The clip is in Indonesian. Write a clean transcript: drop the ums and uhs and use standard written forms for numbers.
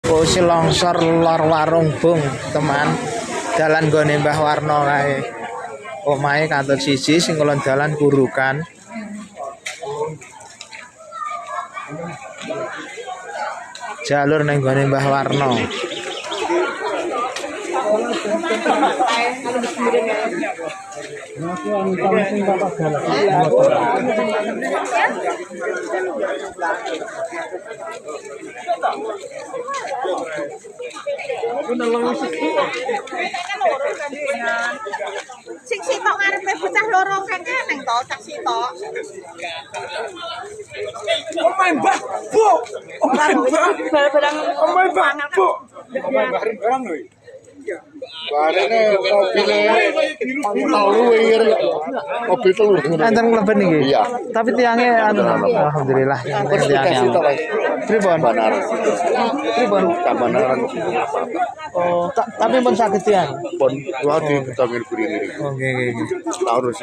Oh, si longsor lor warung bung, teman. Dalan gone Mbah Warno kae. Omahe kantor siji sing ngulon dalan Kurukan. Jalur ning gone Mbah Warno. Sing sitok ngarepe bocah loro kan neng to cak sitok. Omae Mbah, Bu. Omae Mbah. Barang Omae Mbah, Bu. Omae Mbah barang lho. Barene mobil telu. Enten mlebet niki. Iya. Tapi tiange anu alhamdulillah. Tiange. Pripun? Pripun? Kamanan. Oh, tapi pun saged tiang. Pun wae ditangir buri ngiri. Oke. Taurus.